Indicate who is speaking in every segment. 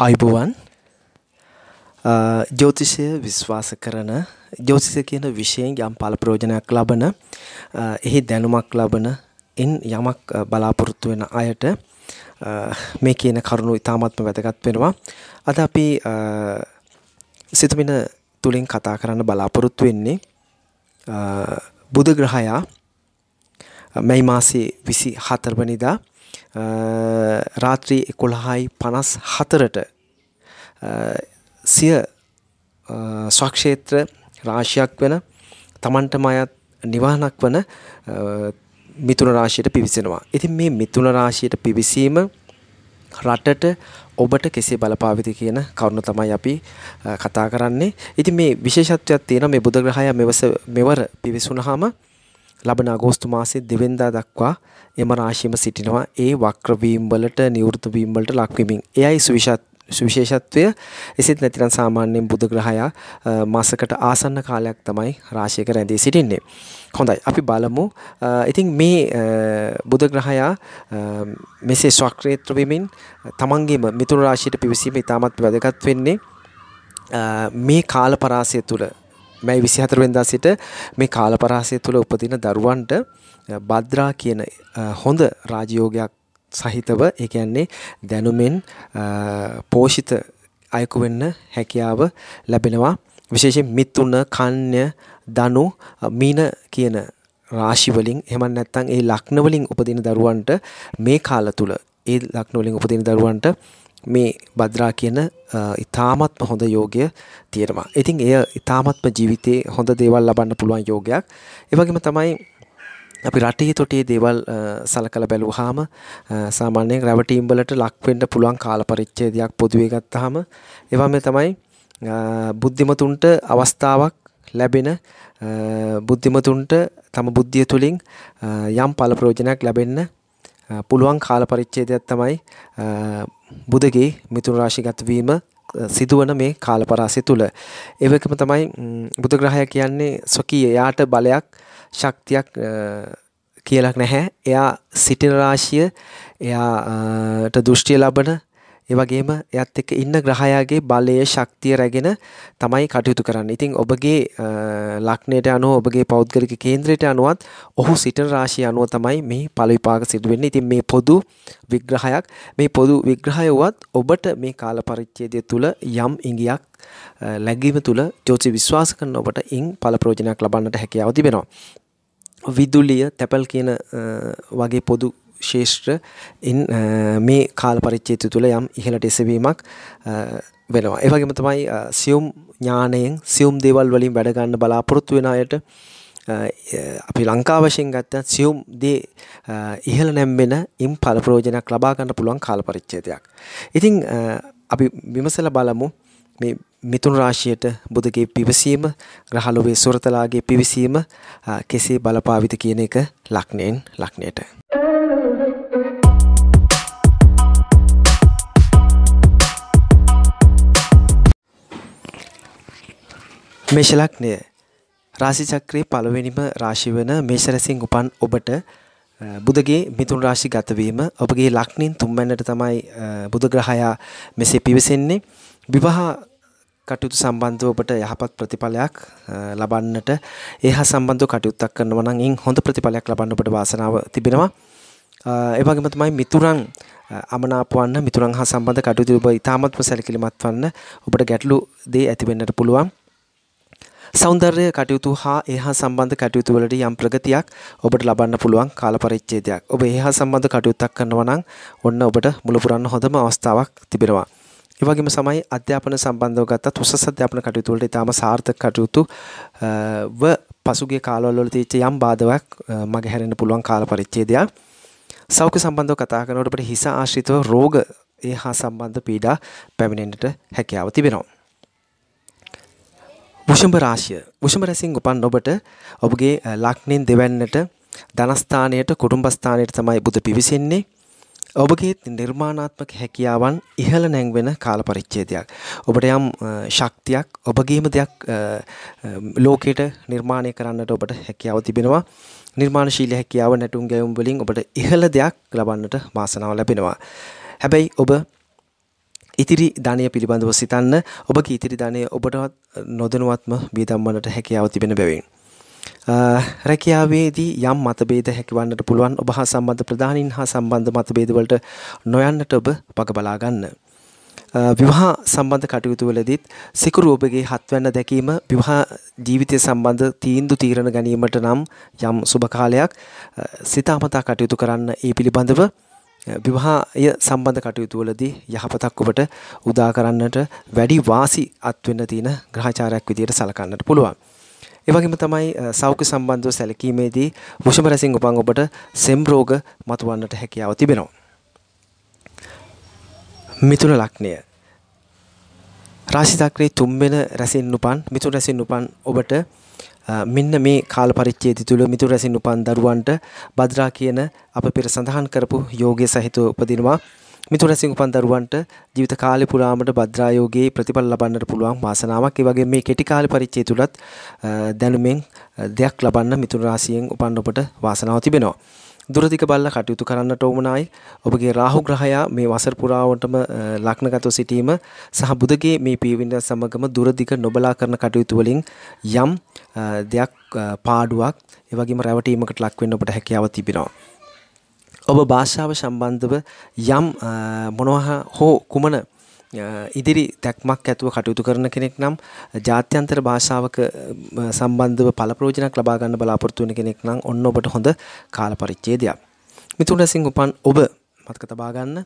Speaker 1: අයිබෝවන් ජ්‍යෝතිෂය විශ්වාස කරන ජ්‍යෝතිෂය කියන විෂයෙන් යම් ඵල ප්‍රයෝජනයක් ලබන එහි දැනුමක් ලබන යමක් බලාපොරොත්තු වෙන අයට මේ කියන කරුණු ඉතාමත්ම වැදගත් වෙනවා. අද අපි සිතමින තුලින් කතා කරන්න බලාපොරොත්තු වෙන්නේ බුධ ග්‍රහයා මැයි මාසේ 24 වෙනිදා රාත්‍රී 11:54ට සිය ස්වක්ෂේත්‍ර රාශියක් වෙන තමන්ටම අයත් නිවහනක් වන මිථුන රාශියට පිවිසෙනවා. ඉතින් මේ මිථුන රාශියට පිවිසීම රටට ඔබට කෙසේ බලපාවිද කියන කරුණ තමයි අපි කතා කරන්නේ. ඉතින් මේ විශේෂත්වයක් තියෙනවා මේ බුධ ග්‍රහය මෙවර පිවිසුනහම ලබන අගෝස්තු මාසයේ 2 වෙනිදා දක්වා එම රාශියම සිටිනවා ඒ වක්‍ර වීම වලට නිවෘත වීම වලට ලක් වෙමින්. එයයි සුවිශේෂත්වය. එසේත් නැතිනම් සාමාන්‍යයෙන් බුධ ග්‍රහයා මාසකට ආසන්න කාලයක් තමයි රාශියක රැඳී සිටින්නේ. හොඳයි අපි බලමු. ඉතින් මේ බුධ ග්‍රහයා මෙසේ ස්වක්‍රේත්‍ර වෙමින් තමන්ගේම මිථුන රාශියට පිවිසීම ඉතාමත් වැදගත් වෙන්නේ මේ කාල පරාසය තුළ මැයි 24 වෙනිදා සිට මේ කාල පරාසය තුළ උපදින දරුවන්ට භද්‍රා කියන හොඳ රාජයෝගයක් සහිතව ඒ කියන්නේ දැනුමෙන් පෝෂිත අයෙකු වෙන්න හැකියාව ලැබෙනවා. විශේෂයෙන් මිථුන, කන්‍ය, ධනු, මීන කියන රාශි වලින් එහෙම නැත්නම් ඒ ලග්න වලින් උපදින දරුවන්ට මේ කාල තුල ඒ ලග්න වලින් උපදින දරුවන්ට මේ භද්‍රා කියන ඉතාමත්ම හොඳ යෝගය තියෙනවා. ඉතින් එය ඉතාමත්ම ජීවිතේ හොඳ දේවල් ලබන්න පුළුවන් යෝගයක්. ඒ වගේම තමයි අපි රටේ තොටේ දේවල් සලකලා බැලුවාම සාමාන්‍යයෙන් රැවටීම් වලට ලක් වෙන්න පුළුවන් කාල පරිච්ඡේදයක් පොදුවේ ගත්තාම ඒවම තමයි බුද්ධිමතුන්ට අවස්ථාවක් ලැබෙන බුද්ධිමතුන්ට තම බුද්ධිය තුළින් යම් ඵල ප්‍රයෝජනයක් ලැබෙන්න පුළුවන් කාල පරිච්ඡේදයක් තමයි බුධගේ මිථුන රාශිගත වීම සිදුවන මේ කාල පරාසය තුල. ඒ වගේම තමයි බුධ ග්‍රහය කියන්නේ ස්වකීය යාට බලයක් ශක්තියක් කියලා නැහැ. එයා සිටින රාශිය එයාට දෘෂ්ටිය ලබන ඒ වගේම එයත් එක්ක ඉන්න ග්‍රහයාගේ බලයේ ශක්තිය රැගෙන තමයි කටයුතු කරන්නේ. ඉතින් ඔබගේ ලග්නයට අනුව ඔබගේ පෞද්ගලික කේන්ද්‍රයට අනුවත් ඔහු සිටින රාශිය අනුව තමයි මේ ඵල විපාක සිදු වෙන්නේ. ඉතින් මේ පොදු විග්‍රහයක් මේ පොදු විග්‍රහය වුවත් ඔබට මේ කාල පරිච්ඡේදය තුල යම් ඉඟියක් ලැබීම තුල ජ්‍යොතිෂ විශ්වාස කරන ඔබට ඉන් ඵල ප්‍රයෝජනයක් ලබන්නට හැකියාව තිබෙනවා. විදුලිය, තැපල් කියන වගේ පොදු ශේෂ්ත්‍ර මේ කාල පරිච්ඡේදය තුළ යම් ඉහළට එසවීමක් වෙනවා. ඒ වගේම තමයි සියුම් ඥාණයෙන් සියුම් දේවල් වලින් වැඩ ගන්න බලාපොරොත්තු වෙන අයට අපි ලංකාව වශයෙන් ගත්තත් සියුම් දේ ඉහළ නැම්බෙන ඉම් ඵල ප්‍රයෝජනයක් ලබා ගන්න පුළුවන් කාල පරිච්ඡේදයක්. ඉතින් අපි විමසලා බලමු මේ මිථුන රාශියට බුධගේ පිවිසීම ග්‍රහලෝකයේ සොරතලාගේ පිවිසීම කෙසේ බලපාවිද කියන එක ලග්නයෙන් ලග්නයට. මේෂ ලග්නය රාශි චක්‍රයේ පළවෙනිම රාශිය වන මේෂ රැසින් උපන් ඔබට බුධගේ මිථුන රාශි ගත වීම ඔබගේ ලග්නෙන් තුන්වැන්නට තමයි බුධ ග්‍රහයා මෙසේ පිවිසෙන්නේ. විවාහ කටයුතු සම්බන්ධව ඔබට යහපත් ප්‍රතිඵලයක් ලබන්නට ඒ හා සම්බන්ධව කටයුත්තක් කරනවා නම් ඉන් හොඳ ප්‍රතිඵලයක් ලබන්න ඔබට වාසනාව තිබෙනවා. ඒ වගේම තමයි මිතුරන් අමනාප වන්න මිතුරන් හා සම්බන්ධ කටයුතු ඔබ ඉතාමත්ම සැලකිලිමත් වන්න ඔබට ගැටලු දේ ඇති වෙන්නට පුළුවන්. සෞන්දර්ය කටයුතු හා ඒ හා සම්බන්ධ කටයුතු වලට යම් ප්‍රගතියක් ඔබට ලබන්න පුළුවන් කාල පරිච්ඡේදයක්. ඔබ ඒ හා සම්බන්ධ කටයුත්තක් කරනවා නම් ඔන්න ඔබට මුල පුරන්න හොඳම අවස්ථාවක් තිබෙනවා. ඒ වගේම තමයි අධ්‍යාපන සම්බන්ධව ගත්තත් උසස් අධ්‍යාපන කටයුතු වලට ඉතාම සාර්ථක කටයුතු පසුගිය කාලවල වල තියෙච්ච යම් බාධාවක් මගහැරෙන්න පුළුවන් කාල පරිච්ඡේදයක්. සෞඛ්‍ය සම්බන්ධව කතා කරනකොට අපිට හිස ආශ්‍රිතව රෝග ඒ හා සම්බන්ධ පීඩා පැමිණෙන්නට හැකියාව තිබෙනවා. වෘෂභ රාශිය වෘෂභ රැසින් උපන් ඔබට ඔබගේ ලග්නෙන් දෙවැන්නට ධනස්ථානයට කුටුම්බස්ථානයට තමයි බුධ පිවිසෙන්නේ. ඔබගේ නිර්මාණාත්මක හැකියාවන් ඉහළ නැංවෙන කාල පරිච්ඡේදයක්. ඔබට යම් ශක්තියක් ඔබගේම දෙයක් ලෝකයට නිර්මාණය කරන්නට ඔබට හැකියාව තිබෙනවා. නිර්මාණශීලී හැකියාව නැටුම් ගැයුම් වලින් ඔබට ඉහළ දෙයක් ලබන්නට වාසනාව ලැබෙනවා. හැබැයි ඔබ ඉතිරි ධනය පිළිබඳව සිතන්න. ඔබගේ ඉතිරි ධනය ඔබටවත් නොදැනුවත්ම වියදම් වලට හැකියාව තිබෙන බැවින් රැකියාවේදී යම් මතභේද හැකිවන්නට පුළුවන්. ඔබ හා සම්බන්ධ ප්‍රධානීන් හා සම්බන්ධ මතභේද වලට නොයන්නට ඔබ වග බලා ගන්න. විවාහ සම්බන්ධ කටයුතු වලදීත් සිකුරු ඔබගේ හත්වැන්න දැකීම විවාහ ජීවිතය සම්බන්ධ තීන්දුව තීරණ ගැනීමට නම් යම් සුබ කාලයක් සිතාමතා කටයුතු කරන්න. ඒ පිළිබඳව විවාහය සම්බන්ධ කටයුතු වලදී යහපතක් ඔබට උදා කරන්නට වැඩි වාසි අත් වෙන්න තියෙන ග්‍රහචාරයක් විදියට සලකන්නට පුළුවන්. ඒ වගේම තමයි සෞඛ්‍ය සම්බන්ධව සැලකීමේදී වෘෂභ රැසින් උපන් ඔබට සෙම් රෝග මතුවන්නට හැකියාව තිබෙනවා. මිථුන ලග්නය රාශි චක්‍රයේ 3 වෙනි රැසින් උපන් මිථුන රැසින් උපන් ඔබට මෙන්න මේ කාල පරිච්ඡේදය තුල මිථුන රැසින් උපන් දරුවන්ට භද්‍රා කියන අප පෙර සඳහන් කරපු යෝගයේ සහිතව උපදිනවා. මිථුන රැසින් උපන් දරුවන්ට ජීවිත කාලය පුරාමට භද්‍රා යෝගයේ ප්‍රතිඵල ලබන්නට පුළුවන් වාසනාවක්. ඒ වගේම මේ කෙටි කාල පරිච්ඡේදය තුලත් දැනුමෙන් දෙයක් ලබන්න මිථුන රාශියෙන් උපන් ඔබට වාසනාව තිබෙනවා. දුරදිග බලලා කටයුතු කරන්නට ඕමනායි. ඔබගේ රාහු ග්‍රහයා මේ වසර පුරාවටම ලග්නගතව සිටීම සහ බුධගේ මේ පියවිඳ සමගම දුරදිග නොබලා කරන කටයුතු වලින් යම් දෙයක් පාඩුවක් ඒ වගේම රැවටීමකට ලක් වෙන්න ඔබට හැකියාව තිබෙනවා. ඔබ භාෂාව සම්බන්ධව යම් මොනවා හෝ කුමන ඉදිරි දැක්මක් ඇතුව කටයුතු කරන කෙනෙක් නම් ජාත්‍යන්තර භාෂාවක සම්බන්ධව ඵල ප්‍රයෝජනක් ලබා ගන්න බලාපොරොත්තු වෙන කෙනෙක් නම් ඔන්න ඔබට හොඳ කාල පරිච්ඡේදයක්. මිථුන රැසින් උපන් ඔබ මතක තබා ගන්න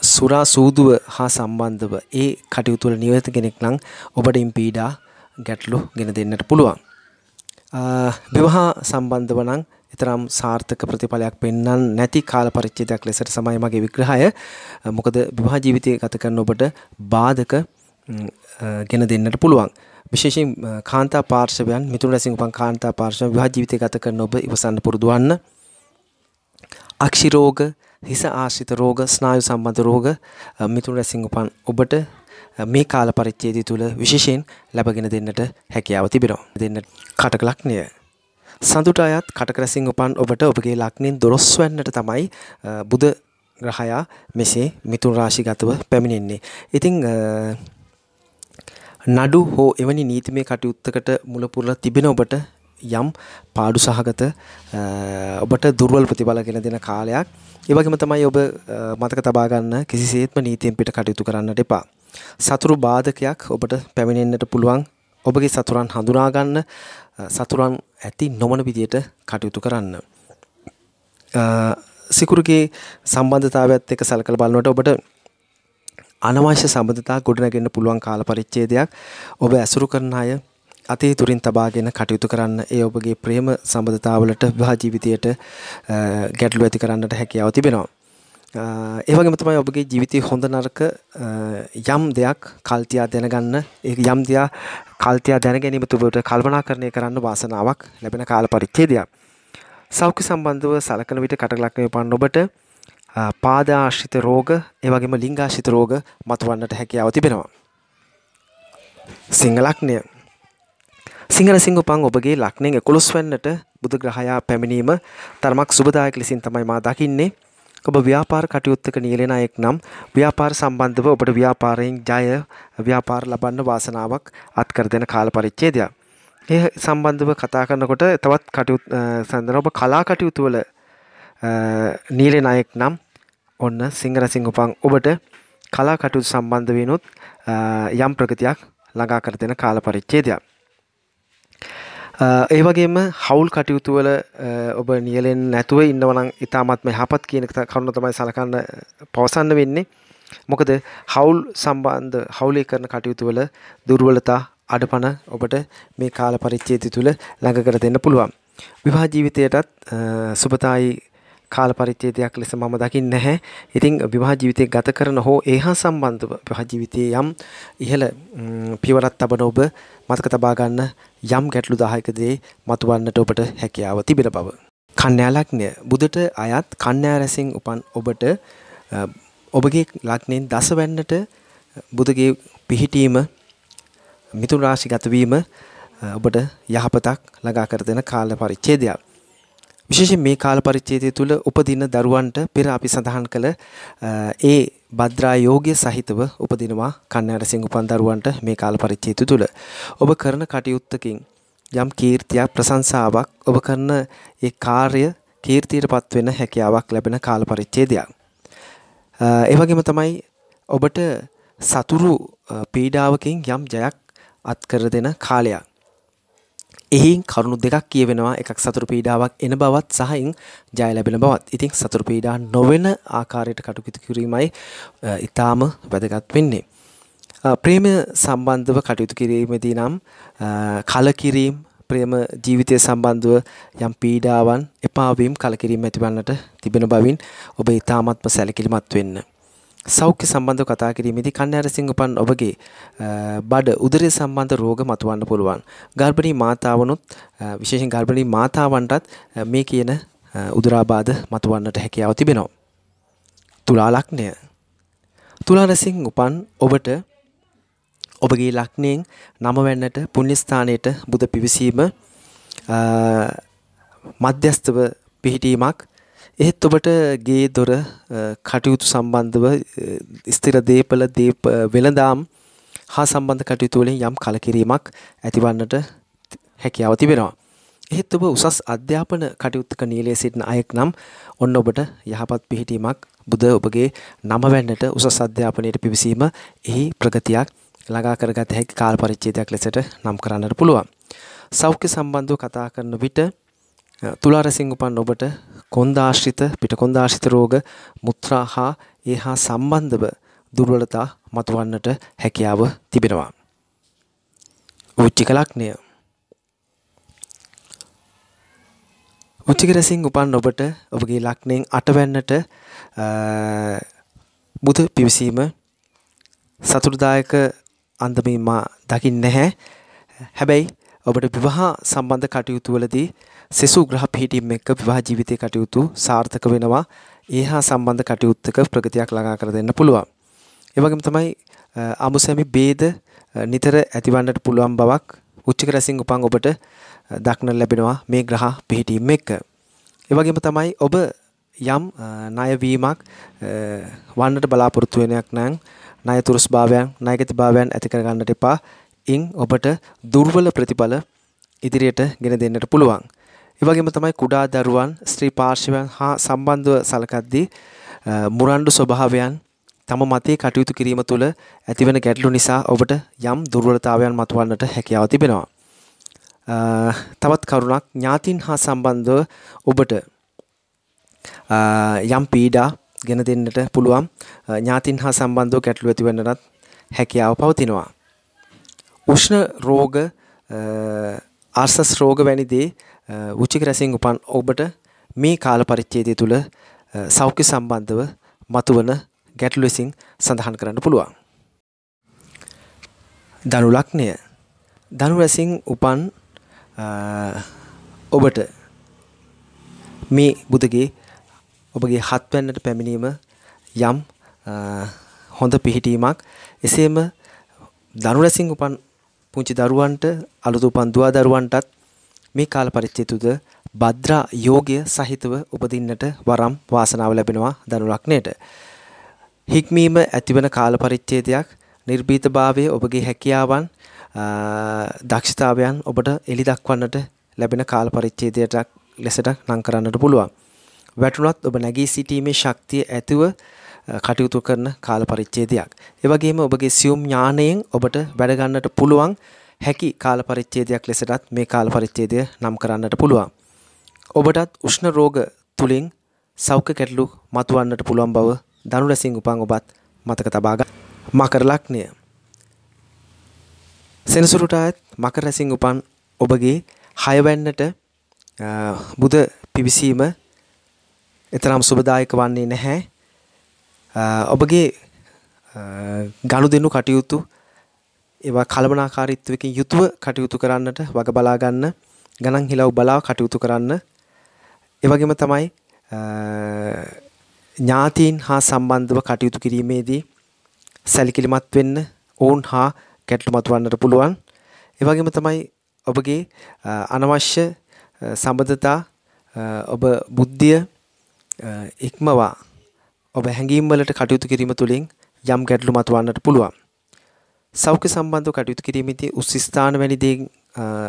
Speaker 1: සුරා සූදුව හා සම්බන්ධව ඒ කටයුතු වල නියුත කෙනෙක් නම් ඔබට පීඩා ගැටලු ගෙන දෙන්නට පුළුවන්. විවාහ සම්බන්ධව නම් තරම් සාර්ථක ප්‍රතිඵලයක් පෙන්වන්න නැති කාල පරිච්ඡේදයක් ලෙසට තමයි මගේ විග්‍රහය. මොකද විවාහ ජීවිතය ගත කරන ඔබට බාධක ගෙන දෙන්නට පුළුවන්. විශේෂයෙන් කාන්තා පාර්ශවයන් මිථුන රැසින් උපන් කාන්තා පාර්ශව විවාහ ජීවිතය ගත කරන ඔබ ඉවසන්න පුරුදු වන්න. අක්ෂි රෝග, හිස ආශ්‍රිත රෝග, ස්නායු සම්බන්ධ රෝග මිථුන රැසින් උපන් ඔබට මේ කාල පරිච්ඡේදය තුල විශේෂයෙන් ලැබගෙන දෙන්නට හැකියාව තිබෙනවා. දෙන්නට කටක ලග්නය සඳුට අයත් කටක රැසින් උපන් ඔබට ඔබගේ ලග්නෙන් 12 වෙනිට තමයි බුධ ග්‍රහයා මෙසේ මිථුන රාශිගතව පැමිණෙන්නේ. ඉතින් නඩු හෝ එවැනි නීතිමය කටයුත්තකට මුල පුරලා තිබෙන ඔබට යම් පාඩු සහගත ඔබට දුර්වල ප්‍රතිඵල ගෙන දෙන කාලයක්. ඒ වගේම තමයි ඔබ මතක තබා ගන්න කිසිසේත්ම නීතියෙන් පිට කටයුතු කරන්නට එපා. සතුරු බාධකයක් ඔබට පැමිණෙන්නට පුළුවන්. ඔබගේ සතුරන් හඳුනා ගන්න සතුරන් ඇති නොවන විදියට කටයුතු කරන්න. සිකුරුගේ සම්බන්ධතාවයත් එක්ක සලකලා බලනකොට ඔබට අනවශ්‍ය සම්බන්ධතා ගොඩනගෙන්න පුළුවන් කාල පරිච්ඡේදයක්. ඔබ ඇසුරු කරන අය අතේ තුරින් තබාගෙන කටයුතු කරන්න. ඒ ඔබගේ ප්‍රේම සම්බන්ධතාවලට විවාහ ජීවිතයට ගැටලු ඇති කරන්නට හැකියාව තිබෙනවා. ඒ වගේම තමයි ඔබගේ ජීවිතයේ හොඳ නරක යම් දෙයක් කල්තියා දැනගන්න යම් දෙයක් කල්තියා දැන ගැනීම තුබට කල්පනාකරණය කරන්න වාසනාවක් ලැබෙන කාල පරිච්ඡේදයක්. සෞඛ්‍ය සම්බන්ධව සලකන විට කටක ලග්නයේ උපන් ඔබට පාද ආශ්‍රිත රෝග ඒ වගේම ලිංග ආශ්‍රිත රෝග මතුවන්නට හැකියාව තිබෙනවා. සිංහ ලග්නය සිංහ රැසින් උපන් ඔබගේ ලග්නෙන් 11 වෙනිට බුධ ග්‍රහයා පැමිණීම තරමක් සුබදායක ලෙසින් තමයි මා දකින්නේ. ඔබ ව්‍යාපාර කටයුත්තක නියැලෙන අයෙක් නම් ව්‍යාපාර සම්බන්ධව ඔබට ව්‍යාපාරයෙන් ජය ව්‍යාපාර ලබන්න වාසනාවක් අත් කර දෙන කාල පරිච්ඡේදයක්. ඒ සම්බන්ධව කතා කරනකොට තවත් කටයුතු සඳහන් ඔබ කලා කටයුතු වල නියැලෙන අයෙක් නම් ඔන්න සිංහ රැසින් උපන් ඔබට කලා කටයුතු සම්බන්ධ වෙනුත් යම් ප්‍රගතියක් ළඟා කර දෙන කාල පරිච්ඡේදයක්. ඒ වගේම හවුල් කටයුතු වල ඔබ නියැලෙන්නේ නැතුව ඉන්නවා නම් ඊටමත්ම යහපත් කියන කරුණ තමයි සලකන්න පවසන්න වෙන්නේ. මොකද හවුල් සම්බන්ධ හවුලේ කරන කටයුතු වල දුර්වලතා අඩපණ ඔබට මේ කාල පරිච්ඡේදය තුල ළඟ කර දෙන්න පුළුවන්. විවාහ ජීවිතයටත් සුබතායි කාල පරිච්ඡේදයක් ලෙස මම දකින්නේ නැහැ. ඉතින් විවාහ ජීවිතය ගත කරන හෝ ඒහා සම්බන්ධව විවාහ ජීවිතයේ යම් ඉහළ පියවරක් තබන ඔබ මතක තබා ගන්න යම් ගැටලු 10ක දේ මතුවන්නට ඔබට හැකියාව තිබෙන බව. කන්‍යා ලග්නය බුදට අයත් කන්‍යා රැසින් උපන් ඔබට ඔබගේ ලග්නෙන් 10 වෙනිට බුදගේ පිහිටීම මිථුන රාශිගත වීම ඔබට යහපතක් ළඟා කර දෙන කාල පරිච්ඡේදයක්. විශේෂයෙන් මේ කාල පරිච්ඡේදය තුල උපදින දරුවන්ට පෙර අපි සඳහන් කළ ඒ භද්‍රා යෝගය සහිතව උපදිනවා කන්‍යාරසිංහ උපන් දරුවන්ට මේ කාල පරිච්ඡේදය තුල. ඔබ කරන කටයුත්තකින් යම් කීර්තියක් ප්‍රශංසාවක් ඔබ කරන ඒ කාර්ය කීර්තියටපත් වෙන හැකියාවක් ලැබෙන කාල පරිච්ඡේදයක්. ඒ වගේම තමයි ඔබට සතුරු පීඩාවකින් යම් ජයක් අත් කර දෙන කාලයක්. එහින් කරුණු දෙකක් කියවෙනවා. එකක් සතුරු පීඩාවක් එන බවත් සහයින් ජය ලැබෙන බවත්. ඉතින් සතුරු පීඩා නොවන ආකාරයට කටයුතු කිරීමයි ඊටාම වැදගත් වෙන්නේ. ප්‍රේම සම්බන්ධව කටයුතු කිරීමේදී නම් කලකිරීම ප්‍රේම ජීවිතය සම්බන්ධව යම් පීඩාවන් එපා වීම කලකිරීම ඇතිවන්නට තිබෙන බවින් ඔබ ඊටාමත්ම සැලකිලිමත් වෙන්න. සෞඛ්‍ය සම්බන්ධව කතා කිරීමේදී කන්‍යාරසිංහ උපන් ඔබගේ බඩ උදරය සම්බන්ධ රෝග මතුවන්න පුළුවන්. ගර්භණී මාතාවනොත් විශේෂයෙන් ගර්භණී මාතාවන්ටත් මේ කියන උදරාබාධ මතුවන්නට හැකියාව තිබෙනවා. තුලා ලග්නය. තුලාරසිංහ උපන් ඔබට ඔබගේ ලග්නයෙන් 9 වෙන්නට පුණ්‍ය ස්ථානයට බුද පිවිසීම මධ්‍යස්තව පිහිටීමක්. එහෙත් ඔබට ගේ දොර කටයුතු සම්බන්ධව ස්ථිර දීපල වෙළඳාම් හා සම්බන්ධ කටයුතු වලින් යම් කලකිරීමක් ඇතිවන්නට හැකියාව තිබෙනවා. එහෙත් ඔබ උසස් අධ්‍යාපන කටයුත්තක නියැලී සිටින අයෙක් නම් ඔන්න ඔබට යහපත් පිහිටීමක් බුද ඔබගේ 9 වෙන්නට උසස් අධ්‍යාපනයට පිවිසීම එහි ප්‍රගතියක් ළඟා කරගත හැකි කාල පරිච්ඡේදයක් ලෙසට නම් කරන්නට පුළුවන්. සෞඛ්‍ය සම්බන්ධව කතා කරන විට තුලාරසිංහ උපන් ඔබට කොන්දාශ්‍රිත පිටකොන්දාශ්‍රිත රෝග මුත්‍රා හා ඒ හා සම්බන්ධව දුර්වලතා මතුවන්නට හැකියාව තිබෙනවා. වෘශ්චික ලග්නය. වෘශ්චික රසින් උපන් ඔබට ඔබගේ ලග්නයෙන් 8 වෙන්නට බුධ පිවිසීම සතුටුදායක අන්දමින් මා දකින්නේ නැහැ. හැබැයි ඔබට විවාහ සම්බන්ධ කටයුතු වලදී සෙසු ග්‍රහ පිහිටීම එක්ක විවාහ ජීවිතයේ කටයුතු සාර්ථක වෙනවා. ඒ හා සම්බන්ධ කටයුත්තක ප්‍රගතියක් ළඟා කර දෙන්න පුළුවන්. ඒ වගේම තමයි අමුසැමි ભેද නිතර ඇතිවන්නට පුළුවන් බවක් වෘශ්චික රසින් උපන් ඔබට දක්නට ලැබෙනවා මේ ග්‍රහ පිහිටීම එක්ක. ඒ වගේම තමයි ඔබ යම් ණය වීමක් වන්නට බලාපොරොත්තු වෙනයක් නම් ණය තුරුස් භාවයන් ණයගති භාවයන් ඇති කර ගන්නට එපා. ඉන් ඔබට දුර්වල ප්‍රතිඵල ඉදිරියට ගෙන දෙන්නට පුළුවන්. ඒ වගේම තමයි කුඩා දරුවන් ස්ත්‍රී පාර්ශවයන් හා සම්බන්ධව සලකද්දී මුරණ්ඩු ස්වභාවයන් තම මතයේ කටයුතු කිරීම තුළ ඇතිවන ගැටලු නිසා ඔබට යම් දුර්වලතාවයන් මතුවන්නට හැකියාව තිබෙනවා. තවත් කරුණක් ඥාතීන් හා සම්බන්ධව ඔබට යම් පීඩා ගෙන දෙන්නට පුළුවන්. ඥාතීන් හා සම්බන්ධව ගැටලු ඇතිවන්නටත් හැකියාව පවතිනවා. උෂ්ණ රෝග ආර්සස් රෝග වැනි දේ වෘශ්චික රැසින් උපන් ඔබට මේ කාල පරිච්ඡේදය තුල සෞඛ්‍ය සම්බන්ධව මතුවන ගැටලු ලෙසින් සඳහන් කරන්න පුළුවන්. ධනු ලග්නය. ධනු රැසින් උපන් ඔබට මේ බුදගේ ඔබගේ 7 වෙනිට පැමිණීම යම් හොඳ පිහිටීමක්. එසේම ධනු රැසින් උපන් පුංචි දරුවන්ට අලුත උපන් දුවා දරුවන්ටත් මේ කාල පරිච්ඡේදය භද්‍රා යෝගය සහිතව උපදින්නට වරම් වාසනාව ලැබෙනවා ධනු ලග්නයට. හික්මීම ඇතිවන කාල පරිච්ඡේදයක්. නිර්භීතභාවයේ ඔබගේ හැකියාවන් දක්ෂතාවයන් ඔබට එලි දක්වන්නට ලැබෙන කාල පරිච්ඡේදයට ලෙසට නම් කරන්නට පුළුවන්. වැටුණත් ඔබ නැගී සිටීමේ ශක්තිය ඇතිව කටයුතු කරන කාල පරිච්ඡේදයක්. ඒ වගේම ඔබගේ සියුම් ඥාණයෙන් ඔබට වැඩ ගන්නට පුළුවන් හැකි කාල පරිච්ඡේදයක් ලෙසටත් මේ කාල පරිච්ඡේදය නම් කරන්නට පුළුවන්. ඔබටත් උෂ්ණ රෝග තුලින් සෞඛ්‍ය ගැටලු මතුවන්නට පුළුවන් බව ධනු රැසින් උපන් ඔබත් මතක තබා ගන්න. මකර ලග්නය. සෙනසුරුටත් මකර රැසින් උපන් ඔබගේ 6 වෙනිට බුධ පිවිසීම එතරම් සුබදායක වන්නේ නැහැ. ඔබගේ ගනුදෙනු කටයුතු ඒවා කලබනාකාරීත්වයකින් යුතුව කටයුතු කරන්නට වග බලා ගන්න, ගණන් හිලව් බලා කටයුතු කරන්න. ඒ වගේම තමයි ඥාතීන් හා සම්බන්ධව කටයුතු කිරීමේදී සැලකිලිමත් වෙන්න, ඔවුන් හා ගැටලු මතුවන්නට පුළුවන්. ඒ වගේම තමයි ඔබගේ අනවශ්‍ය සම්බන්ධතා ඔබ බුද්ධිය ඉක්මවා ඔබ හැඟීම් වලට කටයුතු කිරීම තුළින් යම් ගැටලු මතුවන්නට පුළුවන්. සෞඛ්‍ය සම්බන්ධව කටයුතු කිරීමේදී උස් ස්ථාන වැනි දේ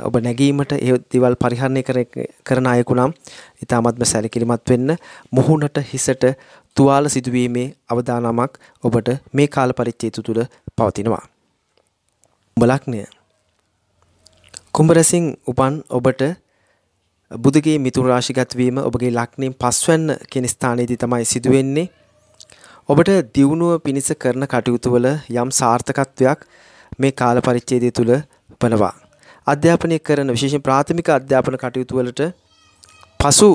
Speaker 1: ඔබ නැගීමට ඒ දේවල් පරිහරණය කරන අයෙකු නම් ඉතාමත්ම සැලකිලිමත් වෙන්න. මුහුණට හිසට තුවාල සිදුවීමේ අවදානමක් ඔබට මේ කාල පරිච්ඡේදය තුළ පවතිනවා. කුම්භ ලග්නය. කුම්භ රැසින් උපන් ඔබට බුධගේ මිථුන රාශිගත වීම ඔබගේ ලග්නයෙන් පස්වැන්න කියන ස්ථානයේදී තමයි සිදු වෙන්නේ. ඔබට දියුණුව පිණිස කරන කටයුතු වල යම් සාර්ථකත්වයක් මේ කාල පරිච්ඡේදය තුළ වනවා. අධ්‍යාපනය කරන විශේෂයෙන් ප්‍රාථමික අධ්‍යාපන කටයුතු වලට පසු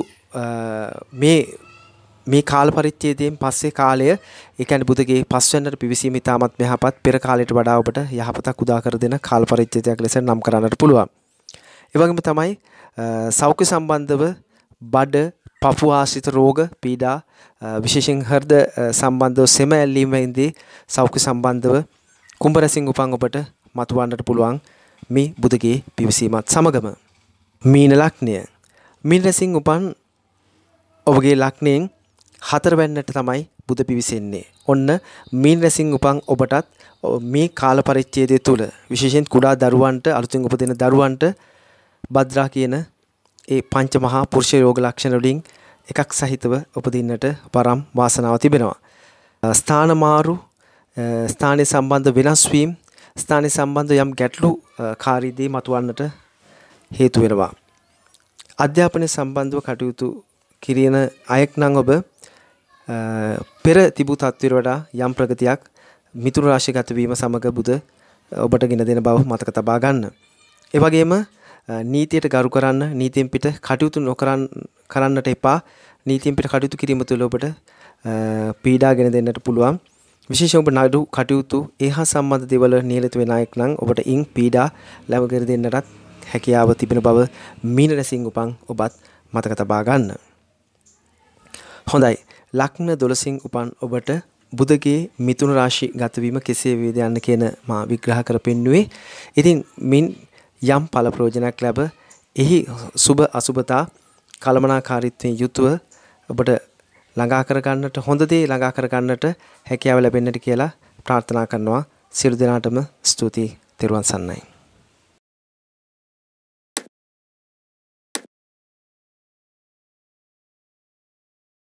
Speaker 1: මේ කාල පරිච්ඡේදයෙන් පස්සේ කාලය ඒ කියන්නේ බුධගේ පස්වැන්නට පිවිසීම ඉතාමත් යහපත් පෙර කාලයට වඩා ඔබට යහපතක් උදා කර දෙන කාල පරිච්ඡේදයක් ලෙස නම් කරන්නට පුළුවන්. ඒ වගේම තමයි සෞඛ්‍ය සම්බන්ධව බඩ පපු ආශ්‍රිත රෝග පීඩා විශේෂයෙන් හෘද සම්බන්ධව සෙම ඇල්ලීමේදී සෞඛ්‍ය සම්බන්ධව කුම්භ රැසින් උපන් ඔබට මතුවන්නට පුළුවන් මේ බුධගේ පිවිසීමත් සමගම. මීන ලග්නය. මීන රැසින් උපන් ඔබගේ ලග්නයෙන් 4 වෙනිට තමයි බුධ පිවිසෙන්නේ. ඔන්න මීන රැසින් උපන් ඔබටත් මේ කාල පරිච්ඡේදය තුල විශේෂයෙන් කුඩා දරුවන්ට අලුතින් උපදින දරුවන්ට භද්‍රා කියන ඒ පංච මහා පුරුෂ යෝග ලක්ෂණ වලින් එකක් සහිතව උපදින්නට පරම් වාසනාව තිබෙනවා. ස්ථාන මාරු, ස්ථානයේ සම්බන්ධ වෙනස් වීම, ස්ථානයේ සම්බන්ධ යම් ගැටලු කාරීදී මතුවන්නට හේතු වෙනවා. අධ්‍යාපනය සම්බන්ධව කටයුතු කිරින අයෙක් නම් ඔබ පෙර තිබූ තත්ත්වයට වඩා යම් ප්‍රගතියක් මිථුන රාශිගත වීම සමග බුධ ඔබට ගෙන දෙන බව මතක තබා ගන්න. ඒ වගේම නීතියට ගරු කරන්න, නීතියෙන් පිට කටයුතු කරන්නට එපා. නීතියෙන් පිට කටයුතු කිරීම තුළ ඔබට පීඩා ගෙන දෙන්නට පුළුවන්. විශේෂයෙන් ඔබ නඩු කටයුතු ඒහා සම්බන්ධ දේවල් නියලිත වෙන අයෙක් නම් ඔබට ඉන් පීඩා ලැබ කර දෙන්නටත් හැකියාව තිබෙන බව මීන රැසින් උපන් ඔබත් මතක තබා ගන්න. හොඳයි. ලග්න 12 උපන් ඔබට බුධගේ මිථුන රාශි ගත වීම කෙසේ වේද යන්න කියන මා විග්‍රහ කර පෙන්නුවේ. ඉතින් මින් යම් ඵල ප්‍රයෝජනයක් ලැබ එහි සුබ අසුබතා කලමනාකාරීත්වයෙන් යුතුව ඔබට ළඟා කර ගන්නට හොඳ දේ ළඟා කර ගන්නට හැකියාව ලැබෙන්නට කියලා ප්‍රාර්ථනා කරනවා. සියලු දෙනාටම ස්තුතියි. තෙරුවන් සරණයි.